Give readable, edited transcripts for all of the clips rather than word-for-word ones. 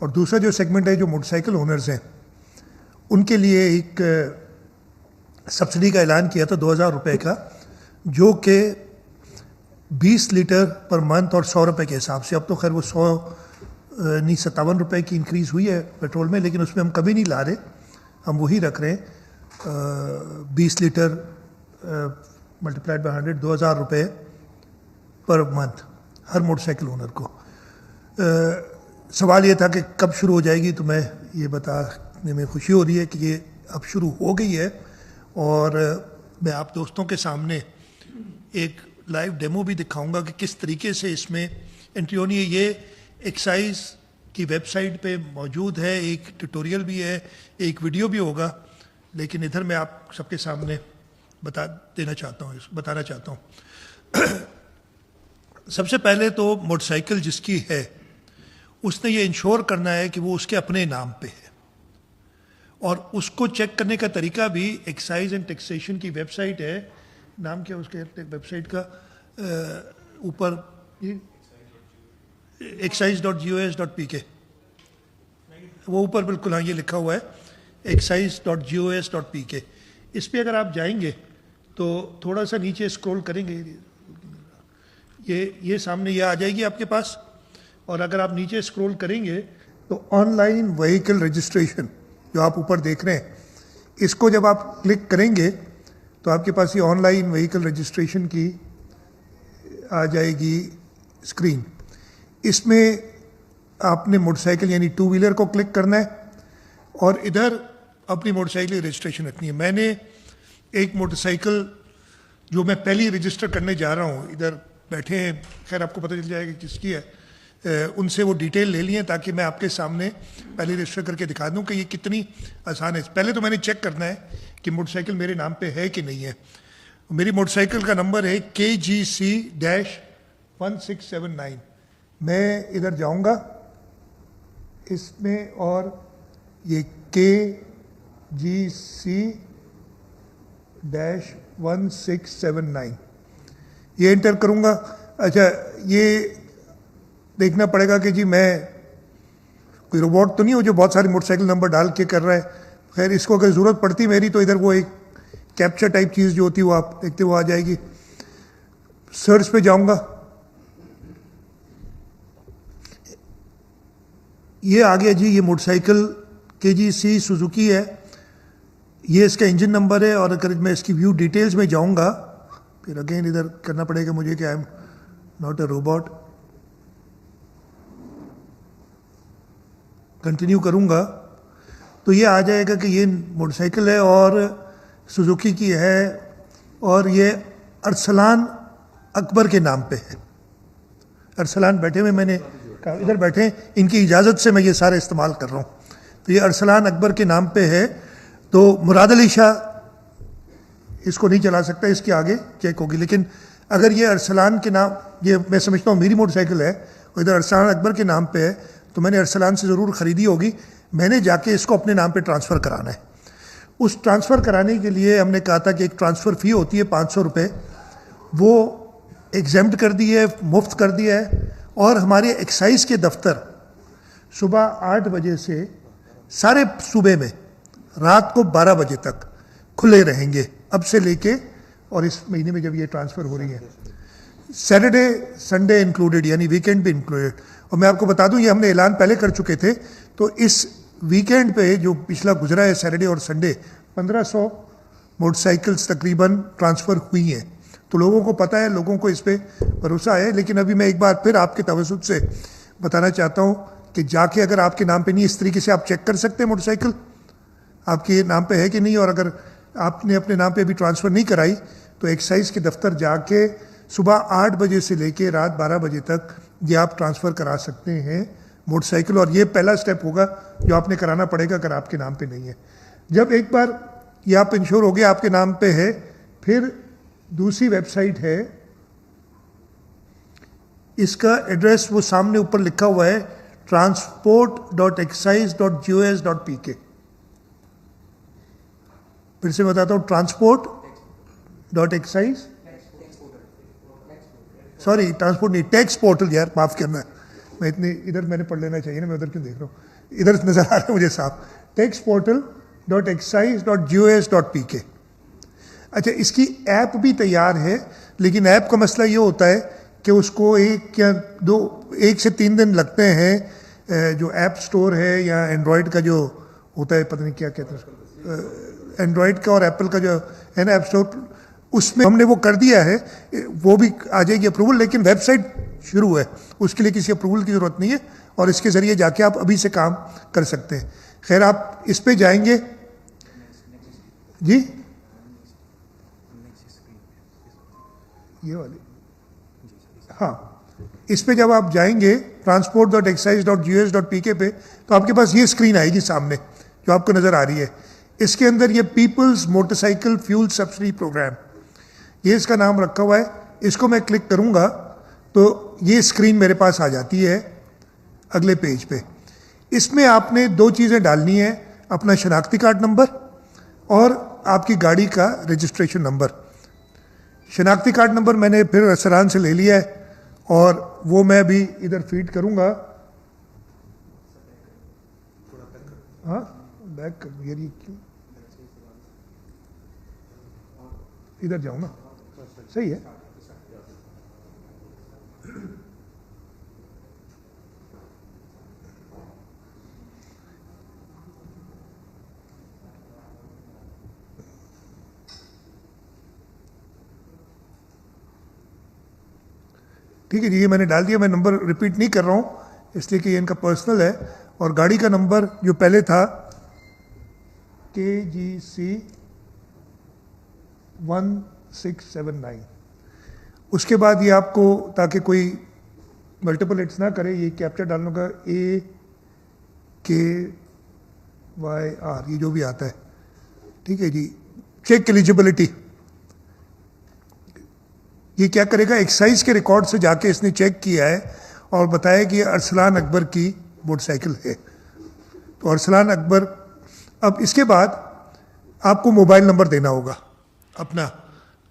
और दूसरा जो सेगमेंट है जो मोटरसाइकिल ओनर्स हैं उनके लिए एक सब्सिडी का ऐलान किया था 2000 रुपये का, जो कि 20 लीटर पर मंथ और 100 रुपये के हिसाब से। अब तो खैर वो 57 रुपये की इंक्रीज़ हुई है पेट्रोल में, लेकिन उसमें हम कभी नहीं ला रहे, हम वही रख रहे हैं 20 लीटर मल्टीप्लाइड बाय 100, 2000 रुपये पर मंथ हर मोटरसाइकिल ओनर को। सवाल ये था कि कब शुरू हो जाएगी, तो मैं ये बताने में खुशी हो रही है कि ये अब शुरू हो गई है। और मैं आप दोस्तों के सामने एक लाइव डेमो भी दिखाऊंगा कि किस तरीके से इसमें एंट्री होनी है। ये एक्साइज की वेबसाइट पे मौजूद है, एक ट्यूटोरियल भी है, एक वीडियो भी होगा, लेकिन इधर मैं आप सबके सामने बताना चाहता हूँ। सबसे पहले तो मोटरसाइकिल जिसकी है उसने ये इंश्योर करना है कि वो उसके अपने नाम पे है, और उसको चेक करने का तरीका भी एक्साइज एंड टैक्सेशन की वेबसाइट है। नाम क्या उसके वेबसाइट का? ऊपर excise.gos.pk, वो ऊपर बिल्कुल हाँ ये लिखा हुआ है excise.gos.pk। इस पर अगर आप जाएंगे तो थोड़ा सा नीचे स्क्रॉल करेंगे, ये सामने ये आ जाएगी आपके पास। और अगर आप नीचे स्क्रॉल करेंगे तो ऑनलाइन व्हीकल रजिस्ट्रेशन जो आप ऊपर देख रहे हैं, इसको जब आप क्लिक करेंगे तो आपके पास ये ऑनलाइन व्हीकल रजिस्ट्रेशन की आ जाएगी स्क्रीन। इसमें आपने मोटरसाइकिल यानी टू व्हीलर को क्लिक करना है और इधर अपनी मोटरसाइकिल की रजिस्ट्रेशन रखनी है। मैंने एक मोटरसाइकिल जो मैं पहली रजिस्टर करने जा रहा हूँ, इधर बैठे हैं, खैर आपको पता चल जाएगा किसकी है, उनसे वो डिटेल ले लिए ताकि मैं आपके सामने पहले रजिस्टर करके दिखा दूं कि ये कितनी आसान है। पहले तो मैंने चेक करना है कि मोटरसाइकिल मेरे नाम पे है कि नहीं है। मेरी मोटरसाइकिल का नंबर है KGC-1679। मैं इधर जाऊंगा इसमें और ये KGC-1679 ये एंटर करूंगा। अच्छा, ये देखना पड़ेगा कि जी मैं कोई रोबोट तो नहीं हो जो बहुत सारी मोटरसाइकिल नंबर डाल के कर रहा है। खैर इसको अगर ज़रूरत पड़ती मेरी तो इधर वो एक कैप्चर टाइप चीज़ जो होती है वो आप देखते वो आ जाएगी। सर्च पे जाऊंगा, ये आ गया जी, ये मोटरसाइकिल KGC सुजुकी है, ये इसका इंजन नंबर है। और अगर मैं इसकी व्यू डिटेल्स में जाऊंगा, फिर अगेन इधर करना पड़ेगा मुझे कि I am not a robot, continue करूंगा तो ये आ जाएगा कि ये मोटरसाइकिल है और सुजुकी की है और ये अरसलान अकबर के नाम पे है। अरसलान बैठे हुए, मैंने कहा इधर बैठे, इनकी इजाज़त से मैं ये सारे इस्तेमाल कर रहा हूँ। तो ये अरसलान अकबर के नाम पे है, तो मुराद अली शाह इसको नहीं चला सकता, इसके आगे चेक होगी। लेकिन अगर ये अरसलान के नाम, ये मैं समझता हूँ मेरी मोटरसाइकिल है और इधर अरसलान अकबर के नाम पे है, तो मैंने अरसलान से ज़रूर ख़रीदी होगी। मैंने जाके इसको अपने नाम पे ट्रांसफ़र कराना है। उस ट्रांसफ़र कराने के लिए हमने कहा था कि एक ट्रांसफ़र फ़ी होती है 500 रुपये, वो एग्जेम्प्ट कर दी है, मुफ्त कर दिया है। और हमारे एक्साइज़ के दफ्तर सुबह 8 बजे से सारे सूबे में रात को 12 बजे तक खुले रहेंगे अब से लेके, और इस महीने में जब ये ट्रांसफ़र हो रही है, सैटरडे संडे इंक्लूडेड, यानी वीकेंड भी इंक्लूडेड। और मैं आपको बता दूं ये हमने ऐलान पहले कर चुके थे, तो इस वीकेंड पे जो पिछला गुजरा है सैटरडे और संडे, 1500 मोटरसाइकिल्स तकरीबन ट्रांसफ़र हुई हैं। तो लोगों को पता है, लोगों को इस पर भरोसा है। लेकिन अभी मैं एक बार फिर आपके तवज्जुह से बताना चाहता हूँ कि जाके अगर आपके नाम पे नहीं, इस तरीके से आप चेक कर सकते हैं मोटरसाइकिल आपके नाम पे है कि नहीं। और अगर आपने अपने नाम पे अभी ट्रांसफ़र नहीं कराई तो एक्साइज़ के दफ्तर जाके सुबह 8 बजे से लेके रात 12 बजे तक ये आप ट्रांसफ़र करा सकते हैं मोटरसाइकिल। और ये पहला स्टेप होगा जो आपने कराना पड़ेगा अगर आपके नाम पे नहीं है। जब एक बार ये आप इंश्योर हो गया आपके नाम पे है, फिर दूसरी वेबसाइट है, इसका एड्रेस वो सामने ऊपर लिखा हुआ है transport.excise.gos.pk। फिर से बताता हूँ, transport.excise, सॉरी ट्रांसपोर्ट नहीं, टैक्स पोर्टल, यार माफ़ करना, मैं इतनी इधर मैंने पढ़ लेना चाहिए ना, मैं उधर क्यों देख रहा हूँ, इधर नज़र आ रहा है मुझे साफ, taxportal.excise.gos.pk। अच्छा, इसकी ऐप भी तैयार है, लेकिन ऐप का मसला ये होता है कि उसको 1 से 3 दिन लगते हैं। जो ऐप स्टोर है या एंड्रॉयड का जो होता है, पता नहीं क्या कहते हैं, एंड्रॉयड का और एप्पल का जो है ना ऐप स्टोर, उसमें हमने वो कर दिया है, वो भी आ जाएगी अप्रूवल, लेकिन वेबसाइट शुरू है, उसके लिए किसी अप्रूवल की ज़रूरत नहीं है, और इसके ज़रिए जाके आप अभी से काम कर सकते हैं। खैर, आप इस पे जाएंगे जी, ये वाली, हाँ, इस पे जब आप जाएंगे transport.excise.gos.pk पे, तो आपके पास ये स्क्रीन आएगी सामने जो आपको नज़र आ रही है। इसके अंदर ये peoples motorcycle fuel subsidy program, ये इसका नाम रखा हुआ है। इसको मैं क्लिक करूँगा तो ये स्क्रीन मेरे पास आ जाती है अगले पेज पे। इसमें आपने 2 चीज़ें डालनी है, अपना शनाख्ती कार्ड नंबर और आपकी गाड़ी का रजिस्ट्रेशन नंबर। शनाख्ती कार्ड नंबर मैंने फिर असरान से ले लिया है, और वो मैं भी इधर फीड करूँगा। हाँ, बैक कर, ये क्यों इधर जाऊँ ना, सही है। ठीक है जी, ये मैंने डाल दिया, मैं नंबर रिपीट नहीं कर रहा हूँ इसलिए कि ये इनका पर्सनल है। और गाड़ी का नंबर जो पहले था KGC 1679, उसके बाद ये आपको, ताकि कोई मल्टीपल हिट्स ना करे, ये कैप्चर डालने का AKYR, ये जो भी आता है, ठीक है जी। चेक एलिजिबिलिटी, ये क्या करेगा, एक्साइज के रिकॉर्ड से जाके इसने चेक किया है और बताया कि ये अरसलान अकबर की मोटरसाइकिल है। तो अरसलान अकबर, अब इसके बाद आपको मोबाइल नंबर देना होगा अपना।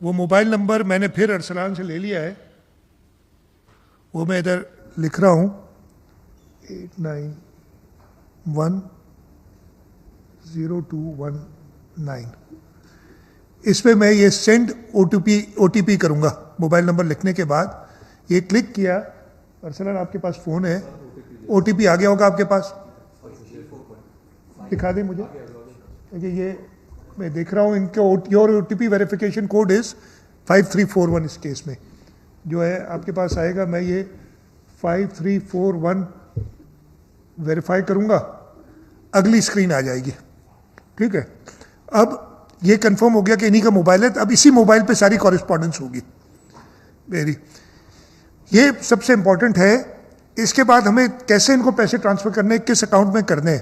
वो मोबाइल नंबर मैंने फिर अरसलान से ले लिया है, वो मैं इधर लिख रहा हूँ, 89102119। इस पर मैं ये सेंड OTP करूँगा मोबाइल नंबर लिखने के बाद। ये क्लिक किया, अरसलान आपके पास फ़ोन है, OTP आ गया होगा आपके पास, दिखा दें मुझे, क्योंकि ये मैं देख रहा हूँ इनके your OTP verification code is 5341। इस केस में जो है आपके पास आएगा, मैं ये 5341 वेरीफाई करूँगा, अगली स्क्रीन आ जाएगी। ठीक है, अब ये कंफर्म हो गया कि इन्हीं का मोबाइल है, अब इसी मोबाइल पे सारी कॉरेस्पॉन्डेंस होगी मेरी। ये सबसे इंपॉर्टेंट है। इसके बाद हमें कैसे इनको पैसे ट्रांसफ़र करने, किस अकाउंट में करने,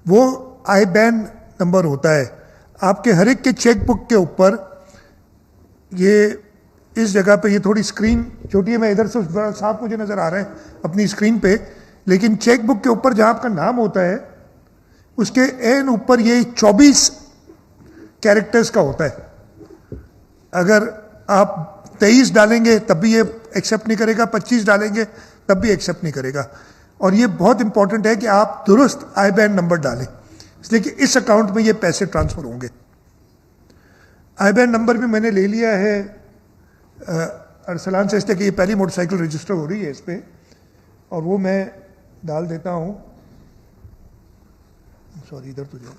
वो IBAN नंबर होता है आपके हर एक के चेक बुक के ऊपर। ये इस जगह पे, ये थोड़ी स्क्रीन छोटी है, मैं इधर से बड़ा साफ मुझे नज़र आ रहा है अपनी स्क्रीन पे, लेकिन चेक बुक के ऊपर जहाँ आपका नाम होता है उसके एन ऊपर ये 24 कैरेक्टर्स का होता है। अगर आप 23 डालेंगे तब भी ये एक्सेप्ट नहीं करेगा, 25 डालेंगे तब भी एक्सेप्ट नहीं करेगा। और ये बहुत इंपॉर्टेंट है कि आप दुरुस्त IBAN नंबर डालें, इसलिए कि इस अकाउंट में ये पैसे ट्रांसफ़र होंगे। IBAN नंबर भी मैंने ले लिया है अरसलान से, इसलिए कि ये पहली मोटरसाइकिल रजिस्टर हो रही है इस पर, और वो मैं डाल देता हूँ। सॉरी, इधर तो जाओ।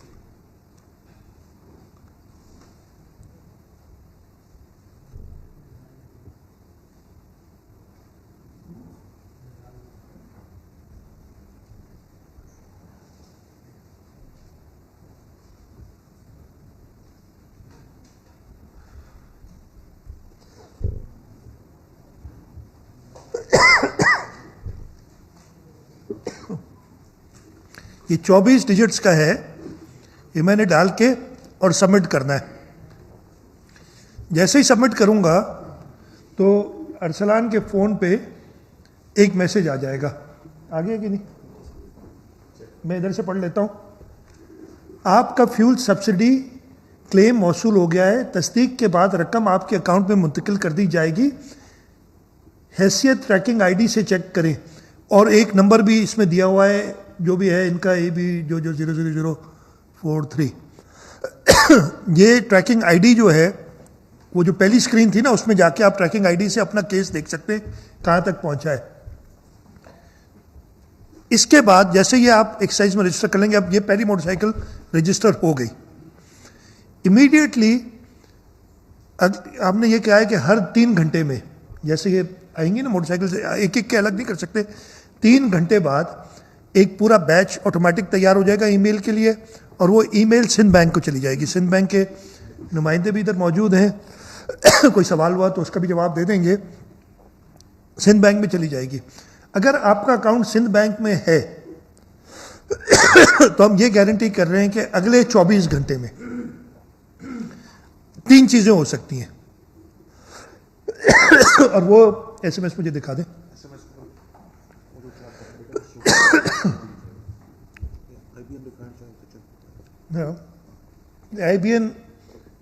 ये 24 डिजिट्स का है, ये मैंने डाल के और सबमिट करना है। जैसे ही सबमिट करूंगा तो अरसलान के फ़ोन पे एक मैसेज आ जाएगा। आ गया कि नहीं? मैं इधर से पढ़ लेता हूँ। आपका फ्यूल सब्सिडी क्लेम मौसूल हो गया है, तस्दीक के बाद रकम आपके अकाउंट में मुंतकिल कर दी जाएगी। हैसियत ट्रैकिंग ID से चेक करें, और एक नंबर भी इसमें दिया हुआ है जो भी है इनका, ये भी जो 00043। ये ट्रैकिंग आईडी जो है, वो जो पहली स्क्रीन थी ना, उसमें जाके आप ट्रैकिंग आईडी से अपना केस देख सकते हैं कहाँ तक पहुँचा है। इसके बाद जैसे ये आप एक्साइज में रजिस्टर कर लेंगे, अब ये पहली मोटरसाइकिल रजिस्टर हो गई, इमीडिएटली आपने ये क्या है कि हर 3 घंटे में, जैसे ये आएंगी ना मोटरसाइकिल से, एक एक के अलग नहीं कर सकते, 3 घंटे बाद एक पूरा बैच ऑटोमेटिक तैयार हो जाएगा ईमेल के लिए, और वो ईमेल सिंध बैंक को चली जाएगी। सिंध बैंक के नुमाइंदे भी इधर मौजूद हैं, कोई सवाल हुआ तो उसका भी जवाब दे देंगे। सिंध बैंक में चली जाएगी। अगर आपका अकाउंट सिंध बैंक में है तो हम ये गारंटी कर रहे हैं कि अगले 24 घंटे में 3 चीजें हो सकती हैं। और वो एसएमएस मुझे दिखा दें। आईबीएन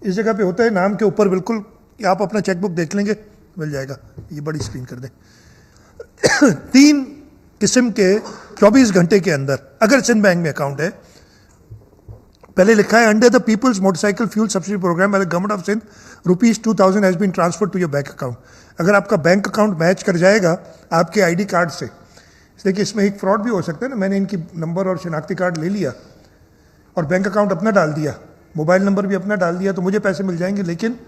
इस जगह पे होता है नाम के ऊपर, बिल्कुल आप अपना चेकबुक देख लेंगे, मिल जाएगा। ये बड़ी स्क्रीन कर दें। 3 किस्म के 24 घंटे के अंदर अगर सिंध बैंक में अकाउंट है, पहले लिखा है under the peoples motorcycle fuel subsidy program by the government of Sindh ₹2000 has been transferred to your bank account. अगर आपका बैंक अकाउंट मैच कर जाएगा आपके आईडी कार्ड से, इसलिए कि इसमें एक फ्रॉड भी हो सकता है ना, मैंने इनकी नंबर और शनाख्ती कार्ड ले लिया और बैंक अकाउंट अपना डाल दिया, मोबाइल नंबर भी अपना डाल दिया, तो मुझे पैसे मिल जाएंगे, लेकिन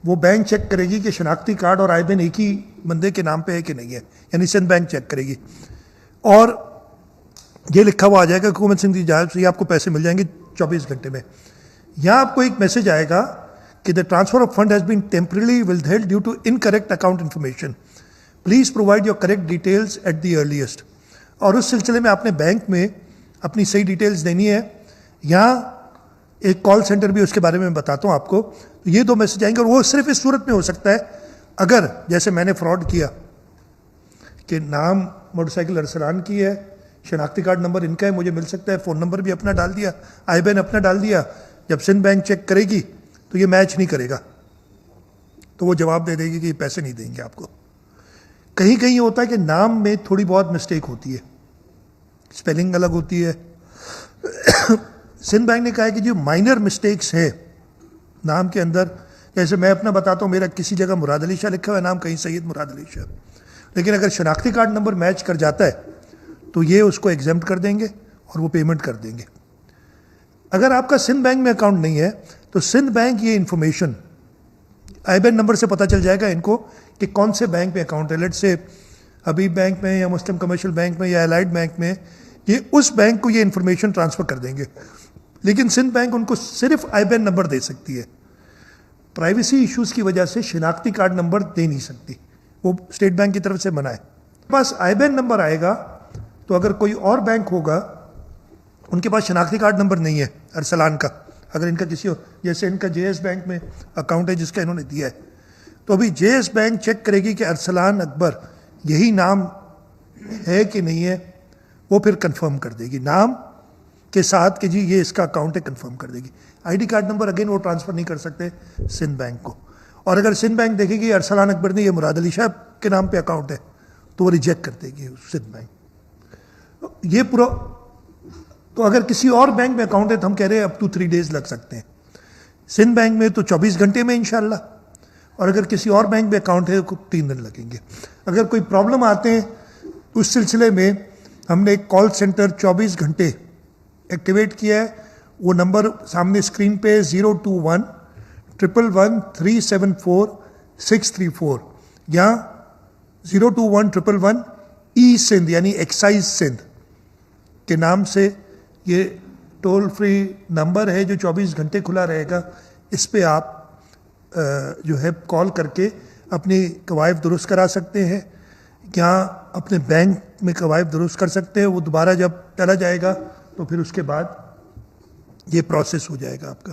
वो बैंक चेक करेगी कि शनाख्ती कार्ड और आईबीएन एक ही बंदे के नाम पे है कि नहीं है, यानी सिंध बैंक चेक करेगी और ये लिखा हुआ आ जाएगा हुकूमत सिंध की इजाज़त से आपको पैसे मिल जाएंगे 24 घंटे में। यहाँ आपको एक मैसेज आएगा कि the transfer of fund has been temporarily withheld due to incorrect account information, please provide your correct details at the earliest. और उस सिलसिले में आपने बैंक में अपनी सही डिटेल्स देनी है। यहाँ एक कॉल सेंटर भी उसके बारे में बताता हूँ आपको। तो ये 2 मैसेज आएंगे और वो सिर्फ इस सूरत में हो सकता है अगर जैसे मैंने फ्रॉड किया कि नाम मोटरसाइकिल अरसलान की है, शनाख्ती कार्ड नंबर इनका है, मुझे मिल सकता है, फ़ोन नंबर भी अपना डाल दिया, आईबीएन अपना डाल दिया, जब सिंध बैंक चेक करेगी तो ये मैच नहीं करेगा, तो वो जवाब दे देगी कि ये पैसे नहीं देंगे आपको। कहीं कहीं होता है कि नाम में थोड़ी बहुत मिस्टेक होती है, स्पेलिंग अलग होती है। सिंध बैंक ने कहा है कि जो माइनर मिस्टेक्स है नाम के अंदर, जैसे मैं अपना बताता हूँ, मेरा किसी जगह मुराद अली शाह लिखा हुआ है नाम, कहीं सैयद मुराद अली शाह, लेकिन अगर शनाख्ती कार्ड नंबर मैच कर जाता है तो ये उसको एग्जेम्प्ट कर देंगे और वो पेमेंट कर देंगे। अगर आपका सिंध बैंक में अकाउंट नहीं है तो सिंध बैंक ये इन्फॉर्मेशन आईबीएन नंबर से पता चल जाएगा इनको कि कौन से बैंक में अकाउंट है, लेट से हबीब बैंक में या मुस्लिम कमर्शियल बैंक में या एलाइड बैंक में, ये उस बैंक को ये इन्फॉर्मेशन ट्रांसफ़र कर देंगे। लेकिन सिंध बैंक उनको सिर्फ आईबीएन नंबर दे सकती है, प्राइवेसी इश्यूज़ की वजह से शिनाख्ती कार्ड नंबर दे नहीं सकती, वो स्टेट बैंक की तरफ से मना है। बस आईबीएन नंबर आएगा तो अगर कोई और बैंक होगा उनके पास शनाख्ती कार्ड नंबर नहीं है अरसलान का, अगर इनका किसी हो, जैसे इनका जेएस बैंक में अकाउंट है जिसका इन्होंने दिया है, तो अभी जेएस बैंक चेक करेगी कि अरसलान अकबर यही नाम है कि नहीं है, वो फिर कंफर्म कर देगी नाम के साथ कि जी ये इसका अकाउंट है, कंफर्म कर देगी। आईडी कार्ड नंबर अगेन वो ट्रांसफ़र नहीं कर सकते सिंध बैंक को, और अगर सिंध बैंक देखेगी अरसलान अकबर ने ये मुराद अली शाह के नाम पे अकाउंट है तो वो रिजेक्ट कर देगी सिंध बैंक। ये पूरा, तो अगर किसी और बैंक में अकाउंट है तो हम कह रहे हैं अप टू 3 डेज लग सकते हैं, सिंध बैंक में तो 24 घंटे में इंशाल्लाह, और अगर किसी और बैंक में अकाउंट है तो 3 दिन लगेंगे। अगर कोई प्रॉब्लम आते हैं उस सिलसिले में हमने एक कॉल सेंटर 24 घंटे एक्टिवेट किया है, वो नंबर सामने स्क्रीन पे 021-11374-634 या 021-111 ई सिंध यानी एक्साइज सिंध के नाम से ये टोल फ्री नंबर है जो 24 घंटे खुला रहेगा। इस पे आप जो है कॉल करके अपनी कवायद दुरुस्त करा सकते हैं या अपने बैंक में कवायद दुरुस्त कर सकते हैं। वो दोबारा जब चला जाएगा तो फिर उसके बाद ये प्रोसेस हो जाएगा आपका।